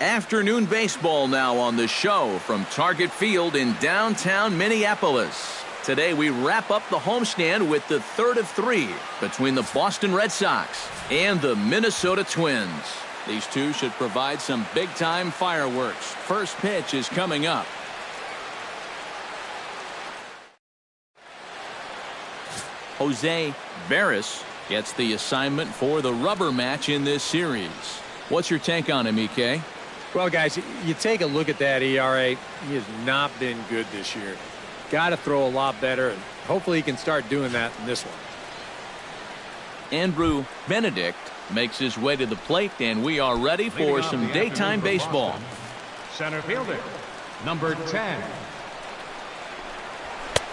Afternoon baseball now on the show from Target Field in downtown Minneapolis. Today we wrap up the homestand with the third of three between the Boston Red Sox and the Minnesota Twins. These two should provide some big-time fireworks. First pitch is coming up. Jose Barris gets the assignment for the rubber match in this series. What's your take on him, EK? Well, guys, you take a look at that ERA. He has not been good this year. Got to throw a lot better, and hopefully he can start doing that in this one. Andrew Benedict makes his way to the plate, and we are ready for some daytime baseball. Center fielder, number 10.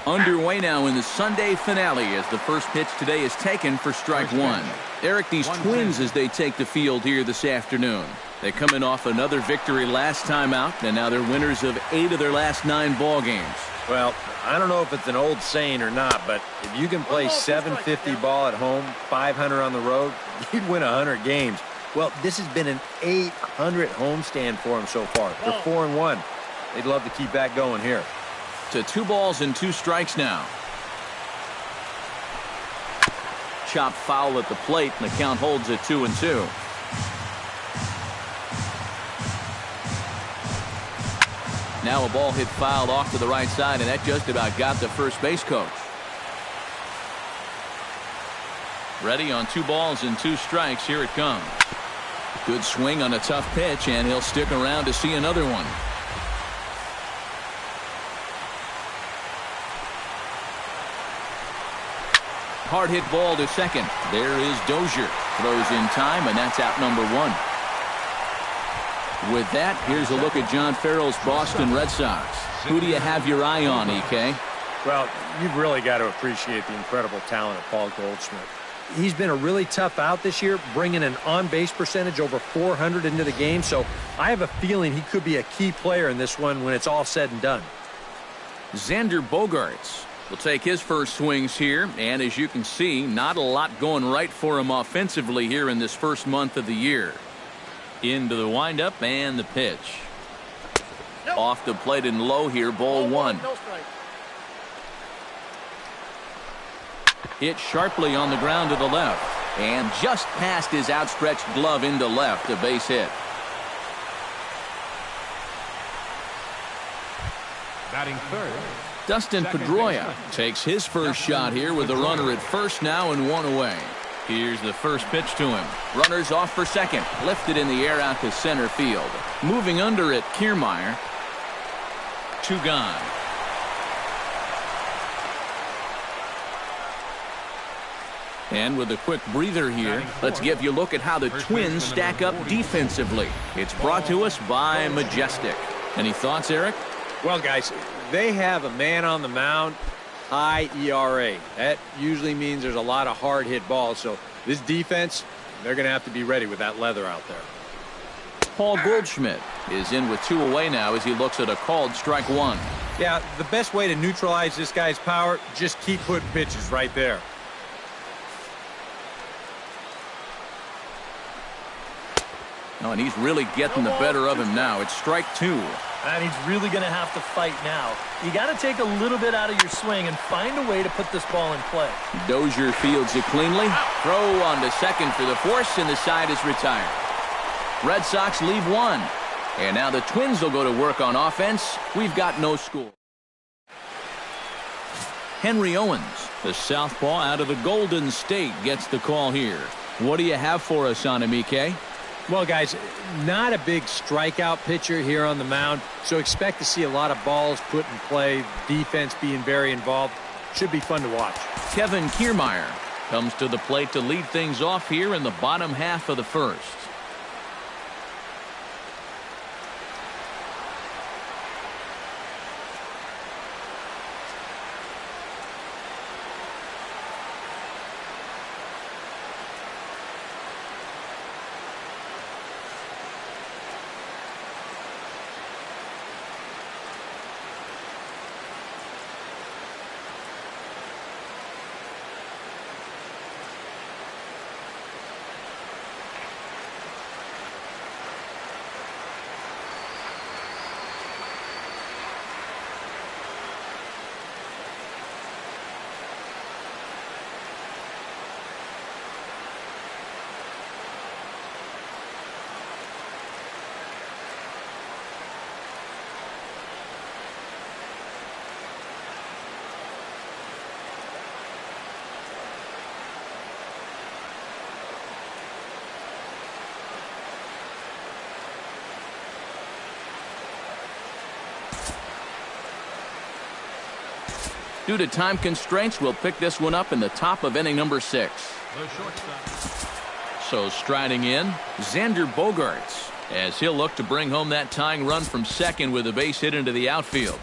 Underway now in the Sunday finale as the first pitch today is taken for strike one. Eric, these Twins as they take the field here this afternoon. They come in off another victory last time out, and now they're winners of 8 of their last 9 ball games. Well, I don't know if it's an old saying or not, but if you can play 750 ball at home, 500 on the road, you'd win 100 games. Well, this has been an 800 homestand for them so far. They're 4-1. They'd love to keep that going here. To 2 balls and 2 strikes now. Chop foul at the plate, and the count holds at 2-2. Now a ball hit foul off to the right side, and that just about got the first base coach. Ready on 2 balls and 2 strikes. Here it comes. Good swing on a tough pitch, and he'll stick around to see another one. Hard hit ball to second. There is Dozier. Throws in time, and that's out number 1. With that, here's a look at John Farrell's Boston Red Sox. Who do you have your eye on, EK? Well, you've really got to appreciate the incredible talent of Paul Goldschmidt. He's been a really tough out this year, bringing an on-base percentage over 400 into the game, so I have a feeling he could be a key player in this one when it's all said and done. Xander Bogaerts will take his first swings here, and as you can see, not a lot going right for him offensively here in this first month of the year. Into the windup and the pitch. Off the plate and low here, ball 1. Hit sharply on the ground to the left, and just past his outstretched glove into left, a base hit. Batting third, Dustin Pedroia takes his first shot here with a runner at first now and 1 away. Here's the first pitch to him. Runners off for second. Lifted in the air out to center field. Moving under it, Kiermaier. 2 gone. And with a quick breather here, let's give you a look at how the Twins stack up defensively. It's brought to us by Majestic. Any thoughts, Eric? Well, guys, they have a man on the mound, high ERA. That usually means there's a lot of hard hit balls. So this defense, they're going to have to be ready with that leather out there. Paul Goldschmidt is in with 2 away now as he looks at a called strike 1. Yeah, the best way to neutralize this guy's power, just keep putting pitches right there. Oh, and he's really getting the better of him now. It's strike 2. And he's really going to have to fight now. You got to take a little bit out of your swing and find a way to put this ball in play. Dozier fields it cleanly. Throw on to second for the force, and the side is retired. Red Sox leave 1. And now the Twins will go to work on offense. We've got no score. Henry Owens, the southpaw out of the Golden State, gets the call here. What do you have for us on him, EK? Well, guys, not a big strikeout pitcher here on the mound, so expect to see a lot of balls put in play, defense being very involved. Should be fun to watch. Kevin Kiermaier comes to the plate to lead things off here in the bottom half of the first. Due to time constraints, we'll pick this one up in the top of inning number 6. So striding in, Xander Bogaerts, as he'll look to bring home that tying run from second with a base hit into the outfield.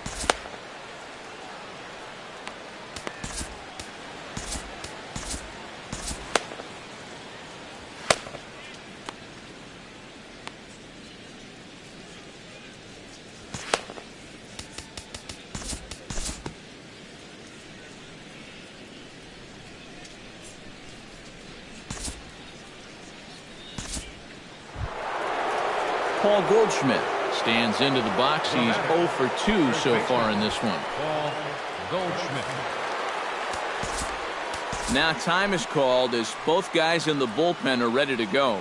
Paul Goldschmidt stands into the box. He's 0 for 2 so far in this one. Paul Goldschmidt. Now time is called as both guys in the bullpen are ready to go.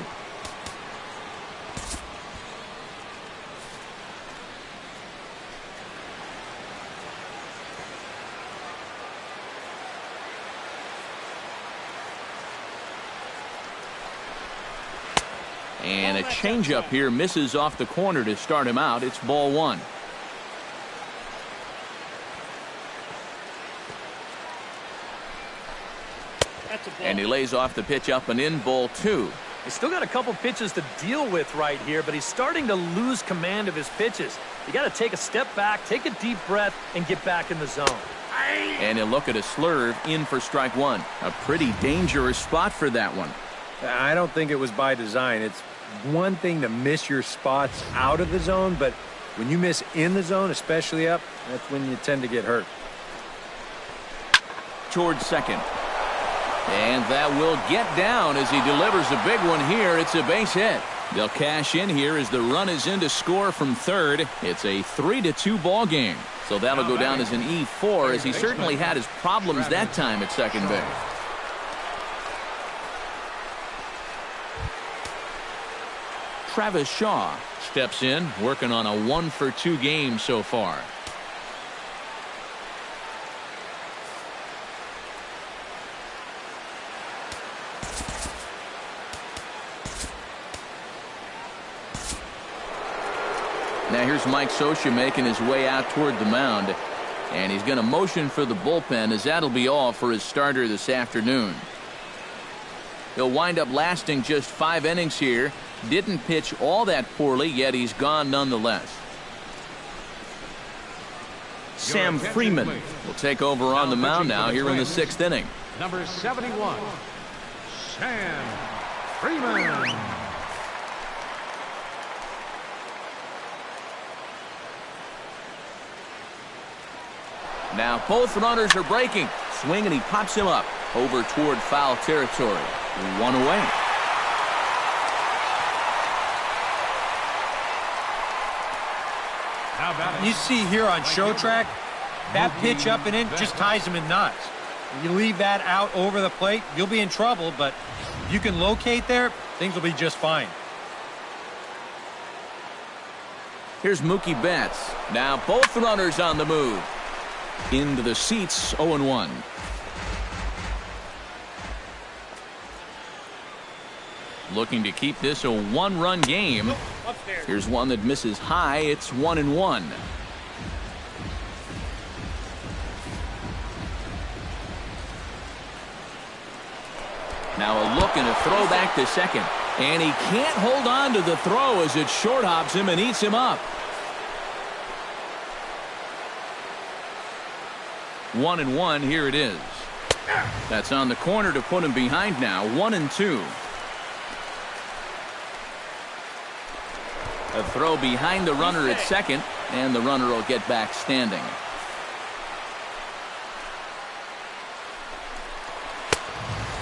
And a changeup here misses off the corner to start him out. It's ball 1. And he lays off the pitch up and in, ball 2. He's still got a couple pitches to deal with right here, but he's starting to lose command of his pitches. You got to take a step back, take a deep breath, and get back in the zone. And he'll look at a slurve in for strike 1. A pretty dangerous spot for that one. I don't think it was by design. It's one thing to miss your spots out of the zone, but when you miss in the zone, especially up, that's when you tend to get hurt. Towards second. And that will get down as he delivers a big one here. It's a base hit. They'll cash in here as the run is in to score from third. It's a 3-2 ball game. So that'll go down as an E4, as he certainly had his problems that time at second base. Travis Shaw steps in, working on a 1 for 2 game so far. Now here's Mike Scioscia making his way out toward the mound. And he's going to motion for the bullpen, as that'll be all for his starter this afternoon. He'll wind up lasting just 5 innings here. Didn't pitch all that poorly, yet he's gone nonetheless. Sam Freeman will take over on the mound now here in the 6th inning. Number 71, Sam Freeman. Now both runners are breaking. Swing, and he pops him up over toward foul territory. 1 away. You see here on Show Track, that pitch up and in just ties him in knots. You leave that out over the plate, you'll be in trouble, but if you can locate there, things will be just fine. Here's Mookie Betts. Now both runners on the move. Into the seats, 0-1. Looking to keep this a 1-run game. Here's one that misses high. It's 1-1. Now a look and a throw back to second. And he can't hold on to the throw as it short hops him and eats him up. 1-1. Here it is. That's on the corner to put him behind now. 1-2. A throw behind the runner at second, and the runner will get back standing.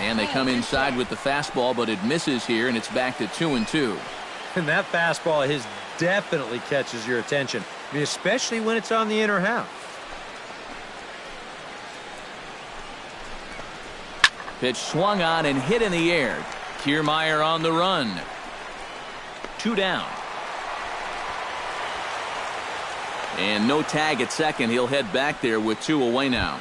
And they come inside with the fastball, but it misses here, and it's back to 2-2. And that fastball of his definitely catches your attention, I mean, especially when it's on the inner half. Pitch swung on and hit in the air. Kiermaier on the run. 2 down. And no tag at second. He'll head back there with 2 away now.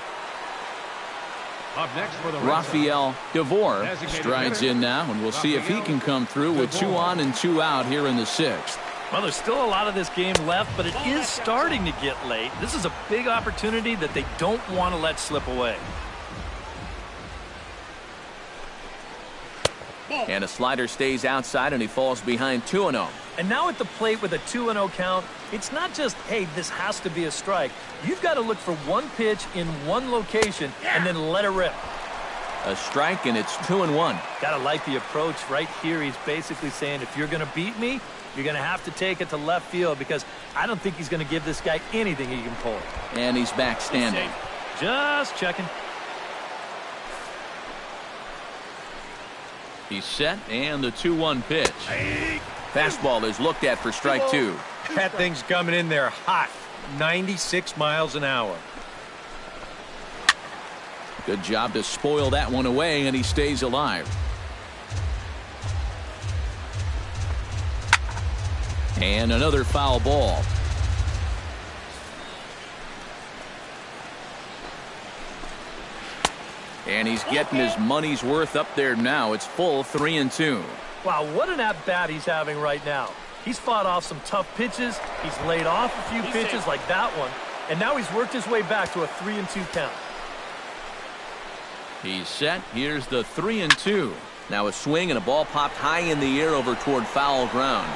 Up next for the Rafael Devore strides in now, and we'll see if he can come through with 2 on and 2 out here in the 6th. Well, there's still a lot of this game left, but it is starting to get late. This is a big opportunity that they don't want to let slip away. And a slider stays outside, and he falls behind 2-0. And now at the plate with a 2-0 count, it's not just, hey, this has to be a strike. You've got to look for one pitch in one location and then let it rip. A strike, and it's 2-1. Got to like the approach right here. He's basically saying, if you're going to beat me, you're going to have to take it to left field because I don't think he's going to give this guy anything he can pull. And he's back standing. Just checking. He's set, and the 2-1 pitch. Fastball is looked at for strike 2. That thing's coming in there hot. 96 miles an hour. Good job to spoil that one away, and he stays alive. And another foul ball. And he's getting his money's worth up there now. It's full 3-2. Wow, what an at-bat he's having right now. He's fought off some tough pitches. He's laid off a few pitches like that one. And now he's worked his way back to a 3-2 count. He's set. Here's the 3-2. Now a swing and a ball popped high in the air over toward foul ground.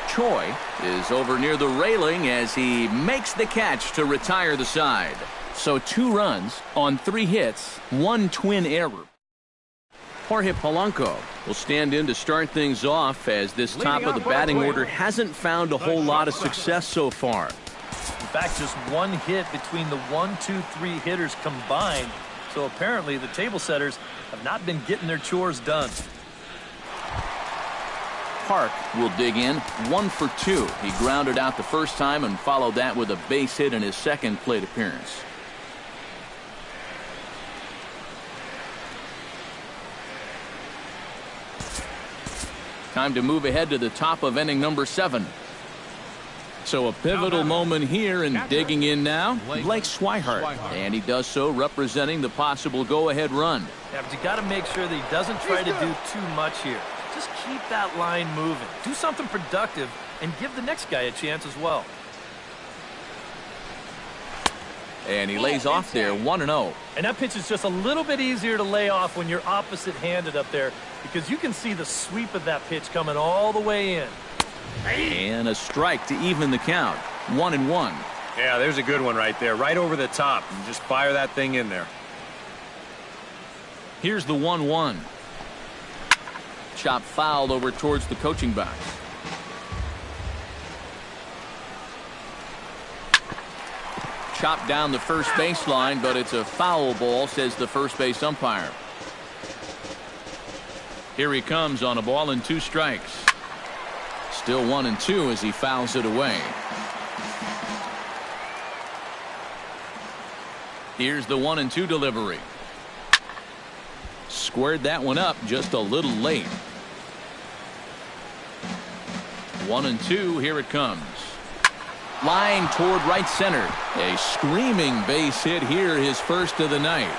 Choi is over near the railing as he makes the catch to retire the side. So 2 runs on 3 hits, 1 twin error. Jorge Polanco will stand in to start things off as this top of the batting order hasn't found a whole lot of success so far. In fact, just 1 hit between the 1, 2, 3 hitters combined. So apparently the table setters have not been getting their chores done. Park will dig in 1 for 2. He grounded out the first time and followed that with a base hit in his second plate appearance. Time to move ahead to the top of inning number 7. So a pivotal moment here, and digging in now, Blake Swihart. And he does so representing the possible go-ahead run. Yeah, but you got to make sure that he doesn't try to do too much here. Just keep that line moving. Do something productive and give the next guy a chance as well. And he lays off there 1-0. And that pitch is just a little bit easier to lay off when you're opposite-handed up there because you can see the sweep of that pitch coming all the way in. And a strike to even the count. 1-1. Yeah, there's a good one right there. Right over the top. And just fire that thing in there. Here's the 1-1. Chop fouled over towards the coaching box. Chopped down the first baseline, but it's a foul ball, says the first base umpire. Here he comes on a ball and 2 strikes. Still 1-2 as he fouls it away. Here's the 1-2 delivery. Squared that one up just a little late. 1-2, here it comes. Line toward right center. A screaming base hit here, his first of the night.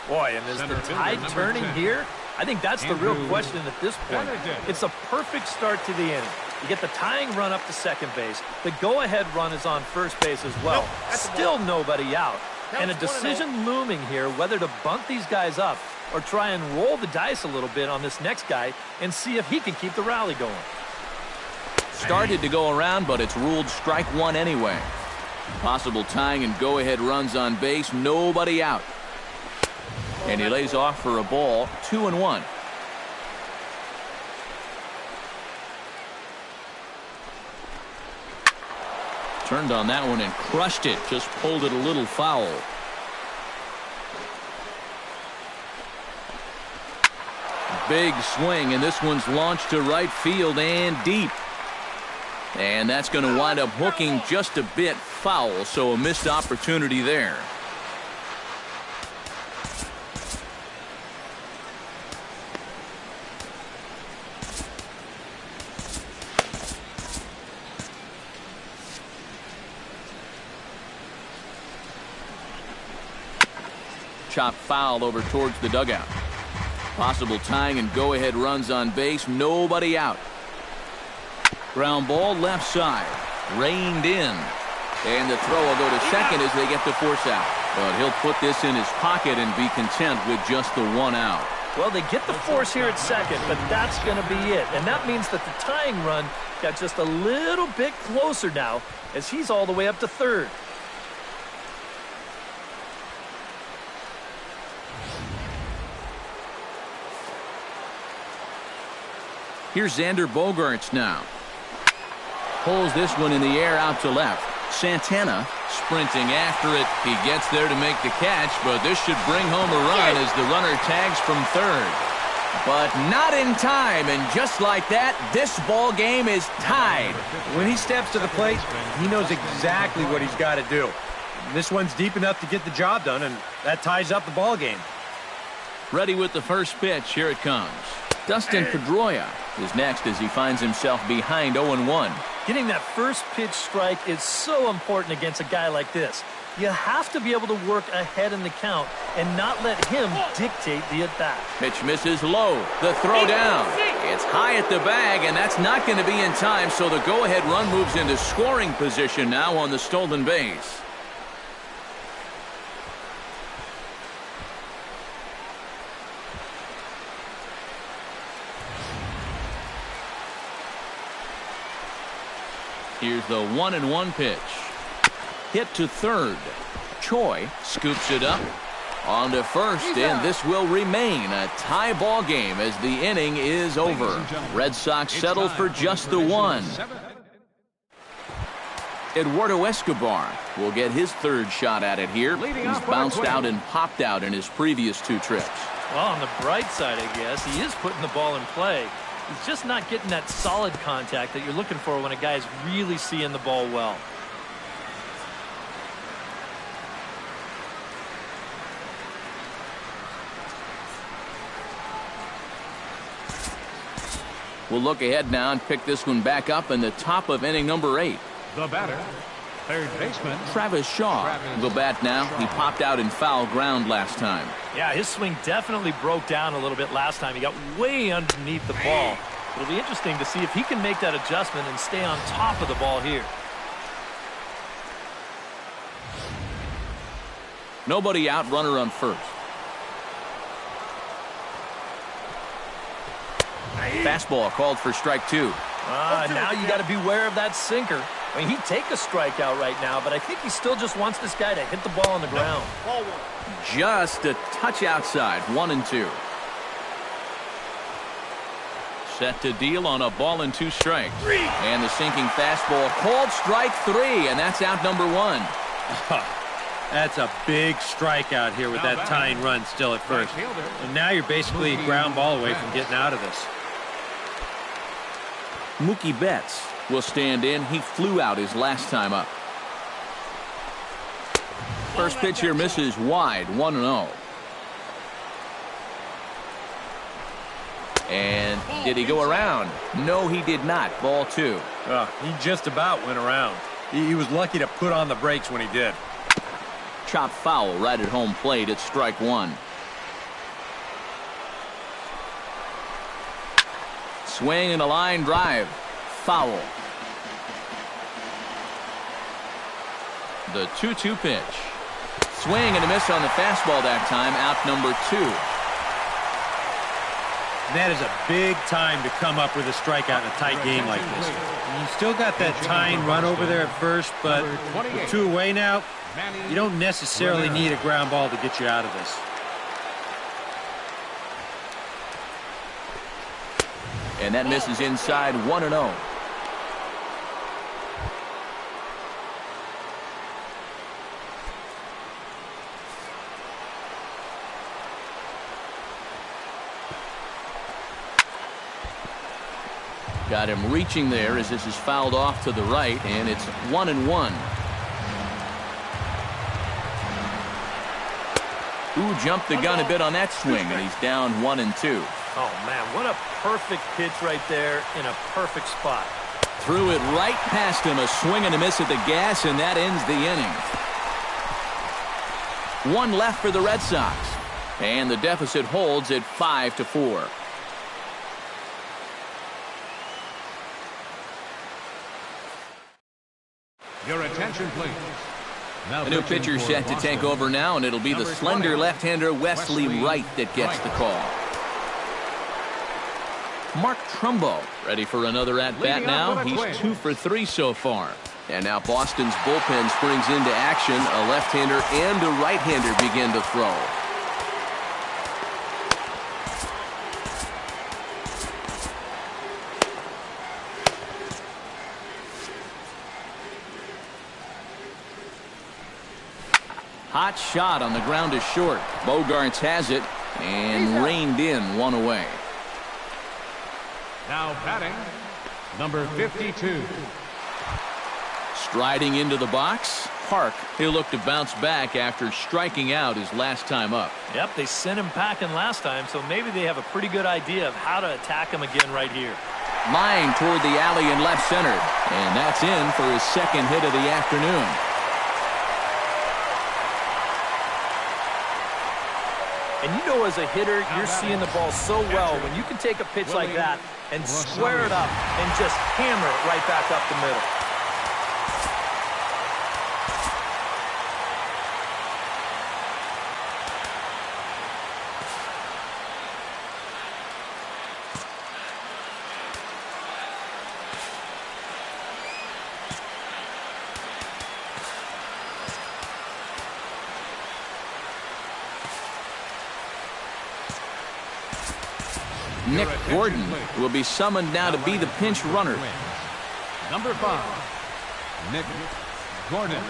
Boy, and is the tide turning here? I think that's the real question at this point. It's a perfect start to the inning. You get the tying run up to second base. The go-ahead run is on first base as well. Still nobody out. And a decision looming here whether to bunt these guys up or try and roll the dice a little bit on this next guy and see if he can keep the rally going. Started to go around, but it's ruled strike 1 anyway. Possible tying and go-ahead runs on base. Nobody out. And he lays off for a ball. 2-1. Turned on that one and crushed it. Just pulled it a little foul. Big swing, and this one's launched to right field and deep. And that's going to wind up hooking just a bit foul, so a missed opportunity there. Chop foul over towards the dugout. Possible tying and go-ahead runs on base. Nobody out. Ground ball left side. Reined in. And the throw will go to second as they get the force out. But he'll put this in his pocket and be content with just the one out. Well, they get the force here at second, but that's going to be it. And that means that the tying run got just a little bit closer now as he's all the way up to third. Here's Xander Bogaerts now. Pulls this one in the air out to left. Santana sprinting after it. He gets there to make the catch, but this should bring home a run as the runner tags from third. But not in time, and just like that, this ball game is tied. When he steps to the plate, he knows exactly what he's got to do. This one's deep enough to get the job done, and that ties up the ball game. Ready with the first pitch. Here it comes. Dustin Pedroia is next as he finds himself behind 0-1. Getting that first pitch strike is so important against a guy like this. You have to be able to work ahead in the count and not let him dictate the at-bat. Pitch misses low. The throw down. It's high at the bag, and that's not going to be in time, so the go-ahead run moves into scoring position now on the stolen base. Here's the 1-1 pitch. Hit to third. Choi scoops it up. On to first, and this will remain a tie ball game as the inning is over. Red Sox settle for just the one. Eduardo Escobar will get his third shot at it here. He's bounced out and popped out in his previous two trips. Well, on the bright side, I guess, he is putting the ball in play. He's just not getting that solid contact that you're looking for when a guy's really seeing the ball well. We'll look ahead now and pick this one back up in the top of inning number 8. The batter, third baseman Travis Shaw will bat now. He popped out in foul ground last time. Yeah, his swing definitely broke down a little bit last time. He got way underneath the ball. It'll be interesting to see if he can make that adjustment and stay on top of the ball here. Nobody out, runner on first. Fastball called for strike 2. Now you got to beware of that sinker. I mean, he'd take a strikeout right now, but I think he still just wants this guy to hit the ball on the ground. Just a touch outside, 1-2. Set to deal on a ball and 2 strikes. And the sinking fastball called strike 3, and that's out number 1. That's a big strikeout here with that tying run still at first. And now you're basically a ground ball away from getting out of this. Mookie Betts will stand in. He flew out his last time up. First pitch here misses wide, 1-0. And did he go around? No, he did not. Ball 2. He just about went around. He was lucky to put on the brakes when he did. Chop foul right at home plate. It's strike 1. Swing and a line drive. Foul. The 2-2 pitch. Swing and a miss on the fastball that time. Out number 2. That is a big time to come up with a strikeout in a tight game like this. You still got that tying run over there at first, but with 2 away now, you don't necessarily need a ground ball to get you out of this. And that misses inside, 1-0. Got him reaching there as this is fouled off to the right, and it's 1-1. Ooh, jumped the gun a bit on that swing, and he's down 1-2. Oh, man, what a perfect pitch right there in a perfect spot. Threw it right past him, a swing and a miss at the gas, and that ends the inning. 1 left for the Red Sox. And the deficit holds at 5-4. Your attention, please. Now A new pitcher set to take over now, and it'll be the slender left-hander Wesley Wright that gets the call. Mark Trumbo ready for another at-bat now. He's 2 for 3 so far. And now Boston's bullpen springs into action. A left-hander and a right-hander begin to throw. Hot shot on the ground is short. Bogaerts has it and reined in, 1 away. Now batting, number 52. Striding into the box, Park. He'll look to bounce back after striking out his last time up. Yep, they sent him packing last time, so maybe they have a pretty good idea of how to attack him again right here. Line toward the alley in left center, and that's in for his second hit of the afternoon. And you know, as a hitter, you're seeing the ball so well when you can take a pitch like that and square it up and just hammer it right back up the middle. Nick Gordon will be summoned now to be the pinch runner. Number 5, Nick Gordon.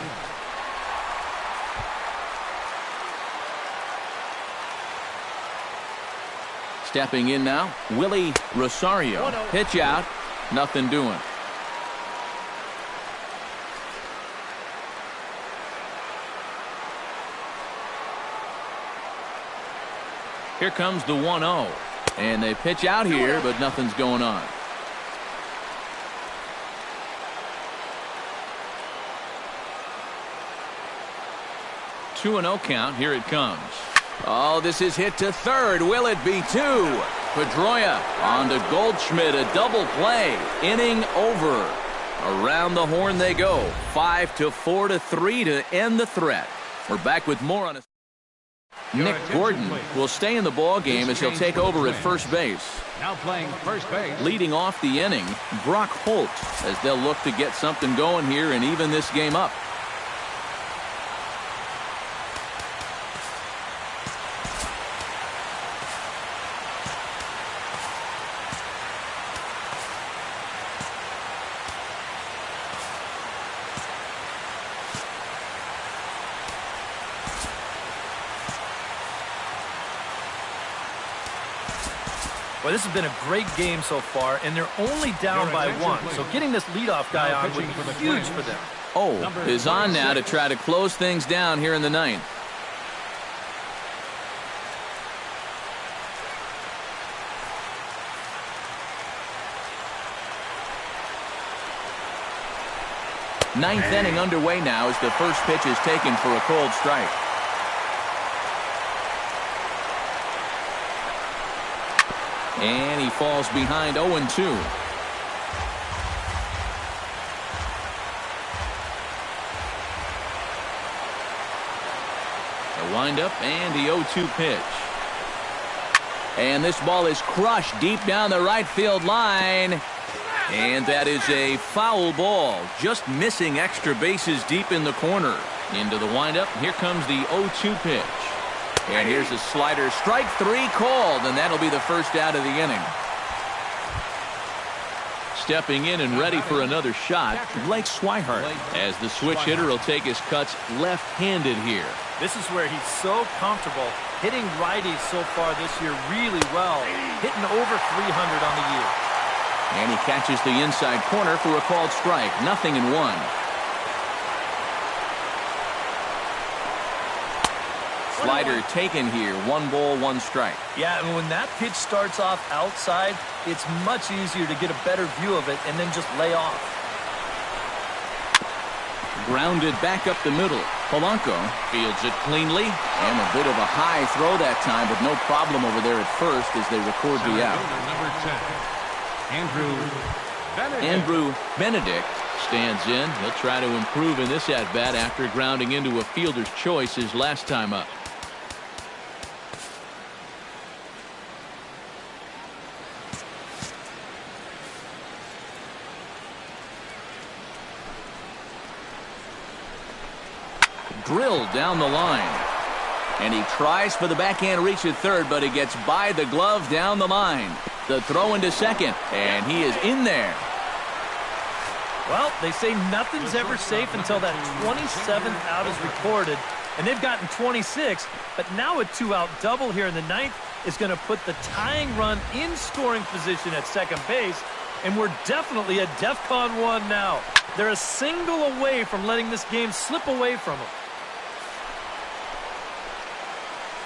Stepping in now, Willie Rosario. Pitch out, nothing doing. Here comes the 1-0. And they pitch out here, but nothing's going on. Two 2-0 count. Here it comes. Oh, this is hit to third. Will it be 2? Pedroia on to Goldschmidt. A double play. Inning over. Around the horn they go. 5-4-3 to end the threat. We're back with more on a... Nick Gordon will stay in the ball game as he'll take over at first base. Now playing first base. Leading off the inning, Brock Holt, as they'll look to get something going here and even this game up. Well, this has been a great game so far, and they're only down by 1. So getting this leadoff guy on would be huge for them. Oh, is on now to try to close things down here in the 9th. Ninth inning underway now as the first pitch is taken for a cold strike. And he falls behind 0-2. A windup and the 0-2 pitch. And this ball is crushed deep down the right field line. And that is a foul ball. Just missing extra bases deep in the corner. Into the windup. Here comes the 0-2 pitch. And here's a slider. Strike 3 called, and that'll be the first out of the inning. Stepping in and ready for another shot, Blake Swihart, as the switch hitter will take his cuts left-handed here. This is where he's so comfortable hitting righties so far this year really well, hitting over 300 on the year. And he catches the inside corner for a called strike. 0-1. Slider taken here. 1 ball, 1 strike. Yeah, and when that pitch starts off outside, it's much easier to get a better view of it and then just lay off. Grounded back up the middle. Polanco fields it cleanly, and a bit of a high throw that time, but no problem over there at first as they record the out. Number 10, Andrew Benedict stands in. He'll try to improve in this at-bat after grounding into a fielder's choice his last time up. Drilled down the line. And he tries for the backhand reach at third, but it gets by the glove down the line. The throw into second, and he is in there. Well, they say nothing's ever safe until that 27th out is recorded, and they've gotten 26, but now a 2-out double here in the ninth is going to put the tying run in scoring position at second base, and we're definitely at DEFCON 1 now. They're a single away from letting this game slip away from them.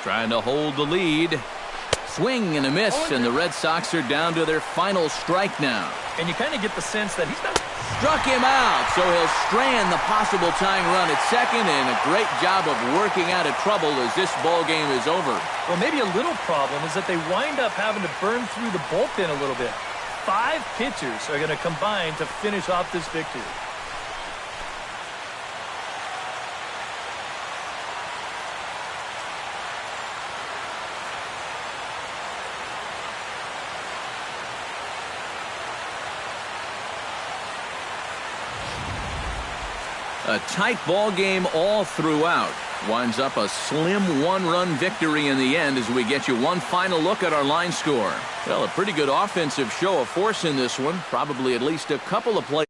Trying to hold the lead. Swing and a miss, and the Red Sox are down to their final strike now. And you kind of get the sense that he's not... Struck him out, so he'll strand the possible tying run at second, and a great job of working out of trouble as this ball game is over. Well, maybe a little problem is that they wind up having to burn through the bullpen a little bit. 5 pitchers are going to combine to finish off this victory. A tight ball game all throughout. Winds up a slim 1-run victory in the end as we get you one final look at our line score. Well, a pretty good offensive show of force in this one. Probably at least a couple of plays.